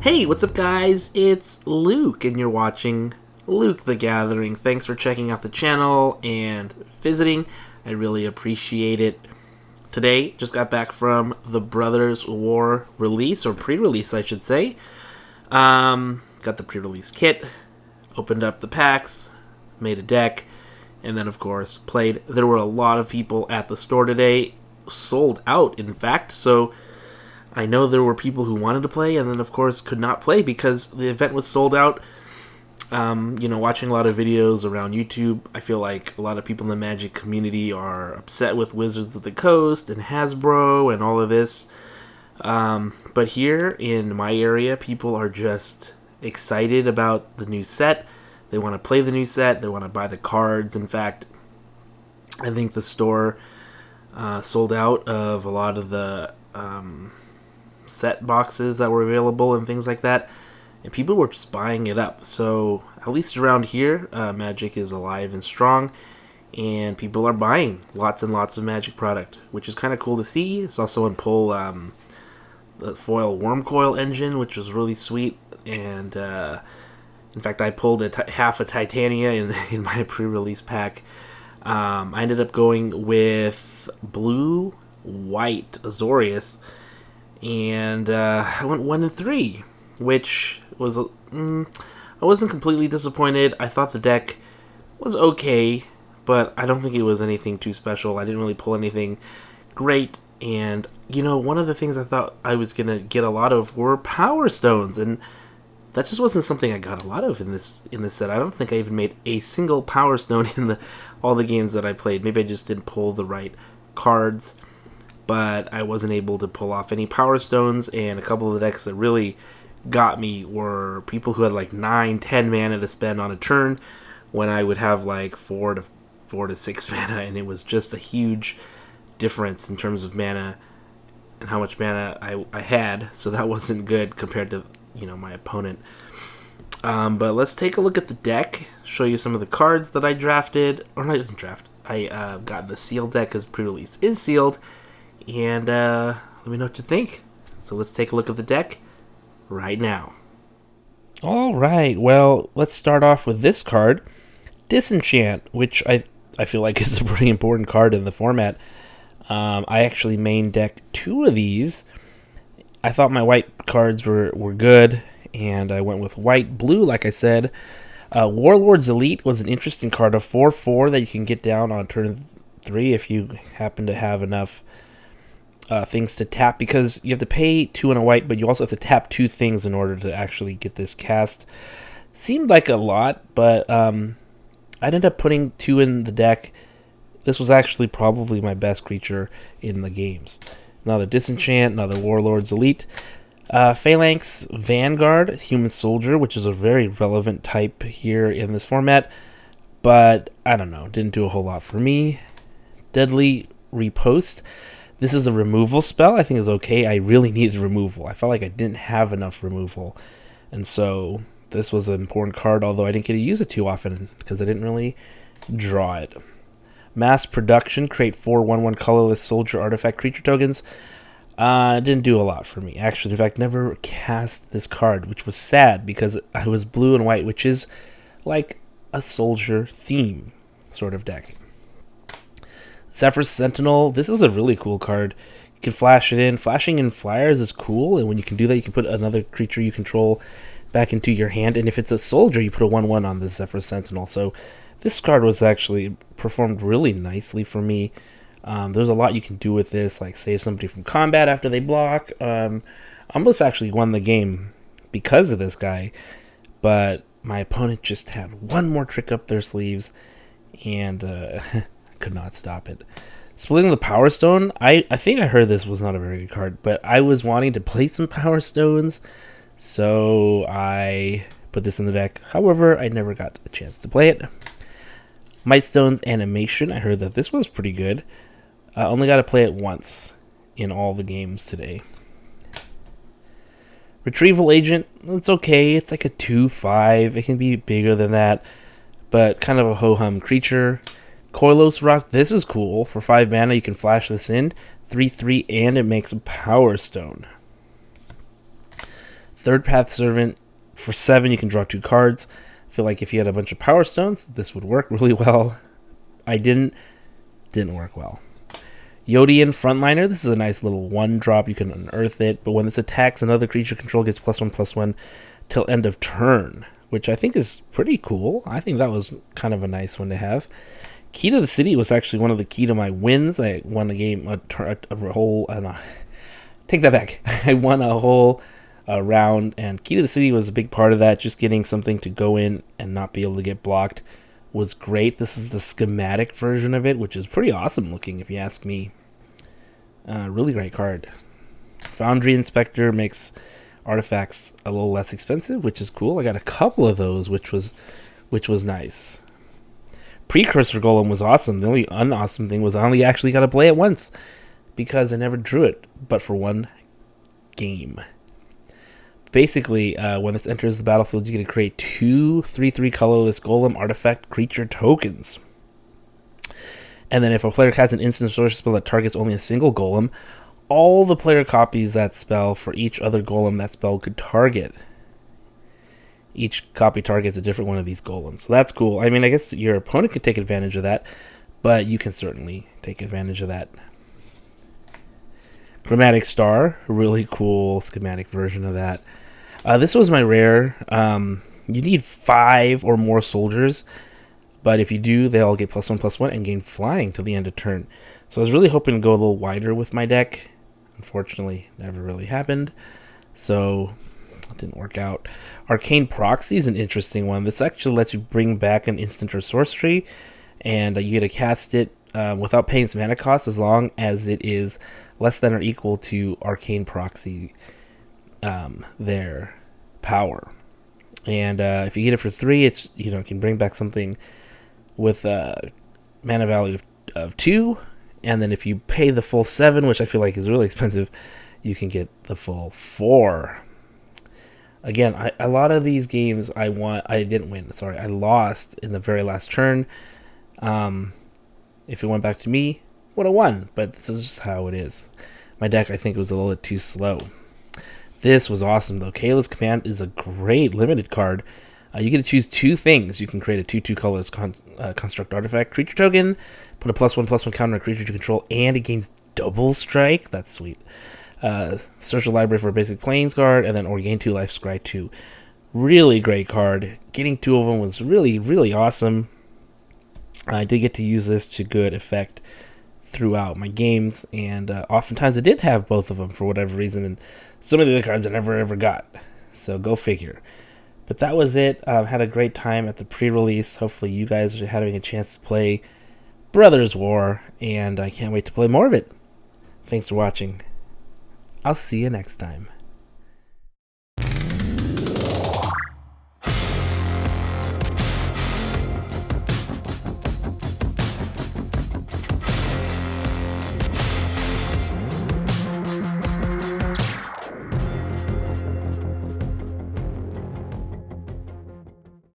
Hey, what's up, guys? It's Luke, and you're watching Luke the Gathering. Thanks for checking out the channel and visiting. I really appreciate it. Today, just got back from the Brothers War release, or pre-release, I should say. Got the pre-release kit, opened up the packs, made a deck, and then, of course, played. There were a lot of people at the store today, sold out, in fact, so I know there were people who wanted to play and then, of course, could not play because the event was sold out. Watching a lot of videos around YouTube, I feel like a lot of people in the Magic community are upset with Wizards of the Coast and Hasbro and all of this. But here in my area, people are just excited about the new set. They want to play the new set. They want to buy the cards. In fact, I think the store sold out of a lot of the set boxes that were available and things like that, and people were just buying it up. So at least around here, Magic is alive and strong, and people are buying lots and lots of Magic product, which is kind of cool to see. It's also in pull the foil Wormcoil engine, which was really sweet, and in fact I pulled half a Titania in my pre-release pack. I ended up going with blue-white Azorius, and I went 1 and 3, which was I wasn't completely disappointed. I thought the deck was okay, but I don't think it was anything too special. I didn't really pull anything great, and one of the things I thought I was gonna get a lot of were Power Stones, and that just wasn't something I got a lot of in this set. I don't think I even made a single Power Stone in all the games that I played. Maybe I just didn't pull the right cards, but I wasn't able to pull off any Power Stones, and a couple of the decks that really got me were people who had like 9-10 mana to spend on a turn when I would have like 4 to 6 mana, and it was just a huge difference in terms of mana and how much mana I had, so that wasn't good compared to my opponent. But let's take a look at the deck, show you some of the cards that I drafted, or I didn't draft. I got the sealed deck because pre-release is sealed, and let me know what you think. So let's take a look at the deck right now. Alright, well, let's start off with this card, Disenchant, which I feel like is a pretty important card in the format. I actually main deck 2 of these. I thought my white cards were good, and I went with white-blue, like I said. Warlord's Elite was an interesting card, a 4/4 that you can get down on turn 3 if you happen to have enough things to tap, because you have to pay 2 and a white, but you also have to tap 2 things in order to actually get this cast. Seemed like a lot, but I ended up putting 2 in the deck. This was actually probably my best creature in the games. Another Disenchant, another Warlord's Elite. Phalanx Vanguard, Human Soldier, which is a very relevant type here in this format, but I don't know, didn't do a whole lot for me. Deadly Repost. This is a removal spell. I think it's okay. I really needed removal. I felt like I didn't have enough removal, and so this was an important card, although I didn't get to use it too often because I didn't really draw it. Mass Production, create 4 1/1 colorless soldier artifact creature tokens. Didn't do a lot for me. Actually, in fact, never cast this card, which was sad because I was blue and white, which is like a soldier theme sort of deck. Zephyr's Sentinel, this is a really cool card. You can flash it in. Flashing in flyers is cool, and when you can do that, you can put another creature you control back into your hand, and if it's a soldier, you put a 1/1 on the Zephyr's Sentinel. So this card was actually performed really nicely for me. There's a lot you can do with this, like save somebody from combat after they block. Almost actually won the game because of this guy, but my opponent just had one more trick up their sleeves, and could not stop it. Splitting the Power Stone, I think I heard this was not a very good card, but I was wanting to play some Power Stones, so I put this in the deck. However, I never got a chance to play it. Mightstone's Animation, I heard that this was pretty good. I only got to play it once in all the games today. Retrieval Agent, it's okay. It's like a 2/5. It can be bigger than that, but kind of a ho-hum creature. Koilos Rock, this is cool. For 5 mana, you can flash this in. 3/3, and it makes a Power Stone. Third Path Servant, for 7 you can draw 2 cards. I feel like if you had a bunch of Power Stones, this would work really well. I didn't work well. Yodian Frontliner, this is a nice little 1-drop, you can unearth it, but when this attacks, another creature control gets +1/+1 till end of turn, which I think is pretty cool. I think that was kind of a nice one to have. Key to the City was actually one of the key to my wins. I won a game, a whole, take that back. I won a whole round, and Key to the City was a big part of that. Just getting something to go in and not be able to get blocked was great. This is the schematic version of it, which is pretty awesome looking if you ask me. Really great card. Foundry Inspector makes artifacts a little less expensive, which is cool. I got a couple of those, which was nice. Precursor Golem was awesome. The only unawesome thing was I only actually got to play it once because I never drew it, but for one game. Basically, when this enters the battlefield, you get to create 2 3/3 colorless golem artifact creature tokens. And then if a player casts an instant sorcery spell that targets only a single golem, all the player copies that spell for each other golem that spell could target. Each copy targets a different one of these golems. So that's cool. I mean, I guess your opponent could take advantage of that, but you can certainly take advantage of that. Chromatic Star, really cool schematic version of that. This was my rare. You need 5 or more soldiers, but if you do, they all get +1/+1 and gain flying till the end of turn. So I was really hoping to go a little wider with my deck. Unfortunately, never really happened, so it didn't work out. Arcane Proxy is an interesting one. This actually lets you bring back an instant or sorcery, and you get to cast it without paying its mana cost as long as it is less than or equal to Arcane Proxy, their power. And if you get it for 3, it's it can bring back something with a mana value of 2, and then if you pay the full 7, which I feel like is really expensive, you can get the full 4. Again, a lot of these games I didn't win. Sorry, I lost in the very last turn. If it went back to me, would have won, but this is just how it is. My deck, I think, was a little bit too slow. This was awesome, though. Kayla's Command is a great limited card. You get to choose 2 things. You can create a 2/2 colorless construct artifact creature token, put a +1/+1 counter on a creature you control, and it gains double strike. That's sweet. Search the library for a basic plains card, and then or gain 2 life, scry 2. Really great card. Getting 2 of them was really, really awesome. I did get to use this to good effect throughout my games, and oftentimes I did have both of them for whatever reason, and some of the other cards I never ever got. So go figure. But that was it. Had a great time at the pre-release. Hopefully you guys are having a chance to play Brothers War, and I can't wait to play more of it. Thanks for watching. I'll see you next time.